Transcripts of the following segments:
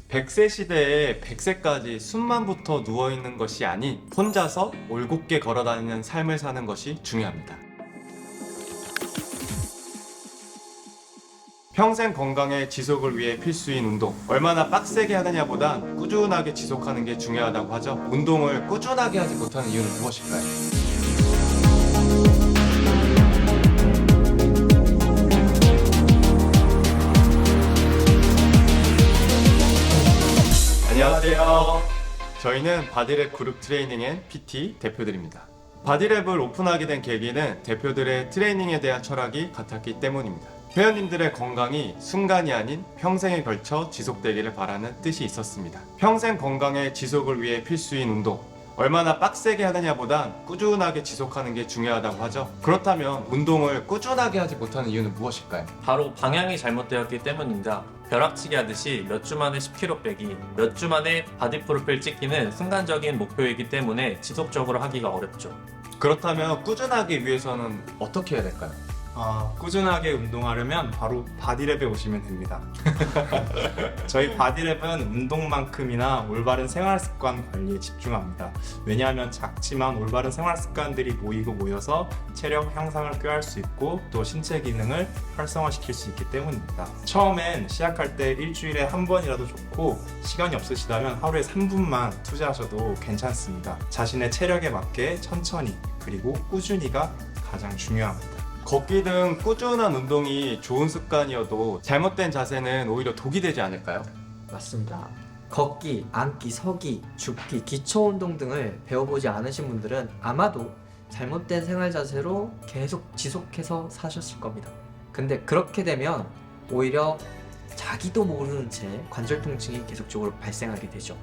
100세 시대에 100세까지 숨만 붙어 누워있는 것이 아닌 혼자서 올곧게 걸어다니는 삶을 사는 것이 중요합니다. 평생 건강의 지속을 위해 필수인 운동. 얼마나 빡세게 하느냐보단 꾸준하게 지속하는 게 중요하다고 하죠. 운동을 꾸준하게 하지 못하는 이유는 무엇일까요? 안녕하세요. 저희는 바디랩 그룹 트레이닝 앤 PT 대표들입니다. 바디랩을 오픈하게 된 계기는 대표들의 트레이닝에 대한 철학이 같았기 때문입니다. 회원님들의 건강이 순간이 아닌 평생에 걸쳐 지속되기를 바라는 뜻이 있었습니다. 평생 건강의 지속을 위해 필수인 운동. 얼마나 빡세게 하느냐보단 꾸준하게 지속하는 게 중요하다고 하죠. 그렇다면 운동을 꾸준하게 하지 못하는 이유는 무엇일까요? 바로 방향이 잘못되었기 때문입니다. 벼락치기 하듯이 몇 주 만에 10kg 빼기, 몇 주 만에 바디 프로필 찍기는 순간적인 목표이기 때문에 지속적으로 하기가 어렵죠. 그렇다면 꾸준하기 위해서는 어떻게 해야 될까요? 꾸준하게 운동하려면 바로 바디랩에 오시면 됩니다. 저희 바디랩은 운동만큼이나 올바른 생활습관 관리에 집중합니다. 왜냐하면 작지만 올바른 생활습관들이 모여서 체력 향상을 꾀할 수 있고 또 신체 기능을 활성화시킬 수 있기 때문입니다. 처음엔 시작할 때 일주일에 한 번이라도 좋고 시간이 없으시다면 하루에 3분만 투자하셔도 괜찮습니다. 자신의 체력에 맞게 천천히 그리고 꾸준히가 가장 중요합니다. 걷기 등 꾸준한 운동이 좋은 습관이어도 잘못된 자세는 오히려 독이 되지 않을까요? 맞습니다. 걷기, 앉기, 서기, 줍기, 기초 운동 등을 배워보지 않으신 분들은 아마도 잘못된 생활 자세로 계속 지속해서 사셨을 겁니다. 근데 그렇게 되면 오히려 자기도 모르는 채 관절 통증이 계속적으로 발생하게 되죠.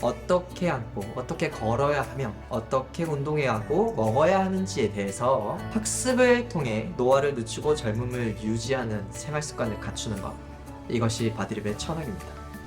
어떻게 앉고 어떻게 걸어야 하며 어떻게 운동해야 하고 먹어야 하는지에 대해서 학습을 통해 노화를 늦추고 젊음을 유지하는 생활 습관을 갖추는 것, 이것이 바디랩의 철학입니다.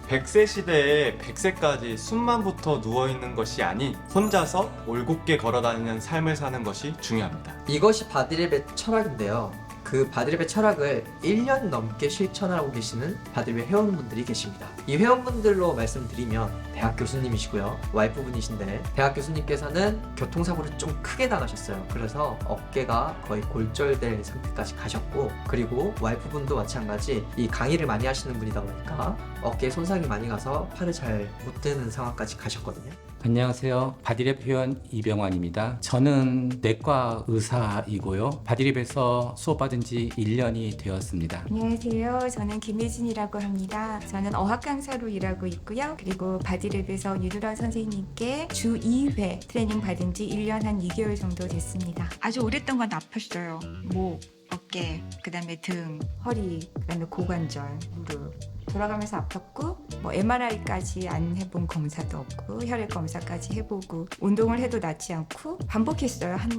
100세 시대에 100세까지 숨만 붙어 누워있는 것이 아닌 혼자서 올곧게 걸어다니는 삶을 사는 것이 중요합니다. 이것이 바디랩의 철학인데요. 그 바디랩의 철학을 1년 넘게 실천하고 계시는 바디랩 회원분들이 계십니다. 이 회원분들로 말씀드리면 대학 교수님이시고요. 와이프분이신데 대학 교수님께서는 교통사고를 좀 크게 당하셨어요. 그래서 어깨가 거의 골절될 상태까지 가셨고, 그리고 와이프분도 마찬가지 이 강의를 많이 하시는 분이다 보니까 어깨에 손상이 많이 가서 팔을 잘 못 드는 상황까지 가셨거든요. 안녕하세요. 바디랩 회원 이병환입니다. 저는 내과 의사이고요. 바디랩에서 수업받은 지 1년이 되었습니다. 안녕하세요. 저는 김혜진이라고 합니다. 저는 어학 강사로 일하고 있고요. 그리고 바디랩에서 유두라 선생님께 주 2회 트레이닝 받은 지 1년 한 2개월 정도 됐습니다. 아주 오랫동안 아팠어요. 목, 어깨, 그다음에 등, 허리, 그다음에 고관절, 무릎. 돌아가면서 아팠고 MRI까지 안 해본 검사도 없고 혈액 검사까지 해보고 운동을 해도 낫지 않고 반복했어요. 한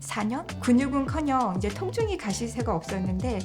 4년? 근육은커녕 이제 통증이 가실 새가 없었는데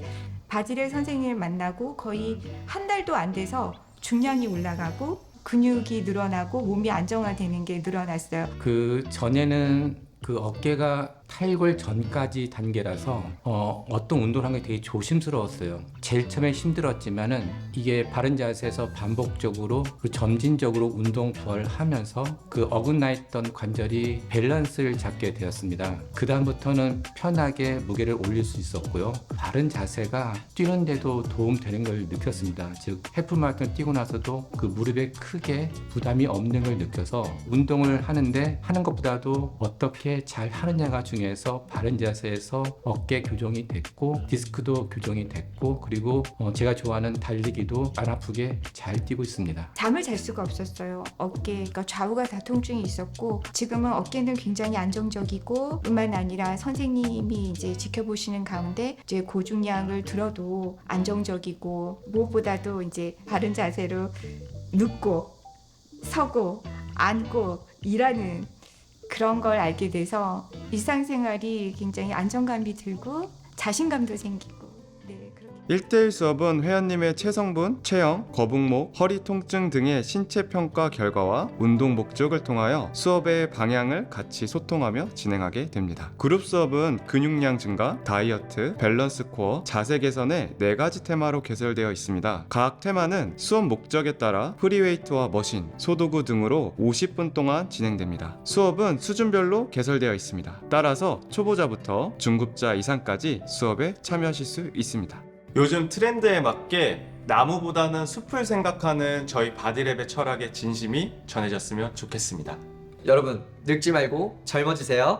바디랩 선생님을 만나고 거의 한 달도 안 돼서 중량이 올라가고 근육이 늘어나고 몸이 안정화되는 게 늘어났어요. 그 전에는 그 어깨가 탈골 전까지 단계라서 어떤 운동을 하는 게 되게 조심스러웠어요. 제일 처음에 힘들었지만은 이게 바른 자세에서 반복적으로 그 점진적으로 운동 부활을 하면서 그 어긋나 있던 관절이 밸런스를 잡게 되었습니다. 그 다음부터는 편하게 무게를 올릴 수 있었고요. 바른 자세가 뛰는데도 도움되는 걸 느꼈습니다. 즉 해프 마라톤 뛰고 나서도 그 무릎에 크게 부담이 없는 걸 느껴서 운동을 하는데 하는 것보다도 어떻게 잘 하느냐가 중요해서 바른 자세에서 어깨 교정이 됐고 디스크도 교정이 됐고, 그리고 제가 좋아하는 달리기도 안 아프게 잘 뛰고 있습니다. 잠을 잘 수가 없었어요. 어깨가 좌우가 다 통증이 있었고 지금은 어깨는 굉장히 안정적이고 뿐만 아니라 선생님이 이제 지켜보시는 가운데 이제 고중량을 들어도 안정적이고 무엇보다도 이제 바른 자세로 눕고 서고 앉고 일하는 그런 걸 알게 돼서 일상생활이 굉장히 안정감이 들고 자신감도 생기고 그렇게 1대1 수업은 회원님의 체성분, 체형, 거북목, 허리 통증 등의 신체 평가 결과와 운동 목적을 통하여 수업의 방향을 같이 소통하며 진행하게 됩니다. 그룹 수업은 근육량 증가, 다이어트, 밸런스 코어, 자세 개선의 4가지 테마로 개설되어 있습니다. 각 테마는 수업 목적에 따라 프리웨이트와 머신, 소도구 등으로 50분 동안 진행됩니다. 수업은 수준별로 개설되어 있습니다. 따라서 초보자부터 중급자 이상까지 수업에 참여하실 수 있습니다. 요즘 트렌드에 맞게 나무보다는 숲을 생각하는 저희 바디랩의 철학의 진심이 전해졌으면 좋겠습니다. 여러분 늙지 말고 젊어지세요.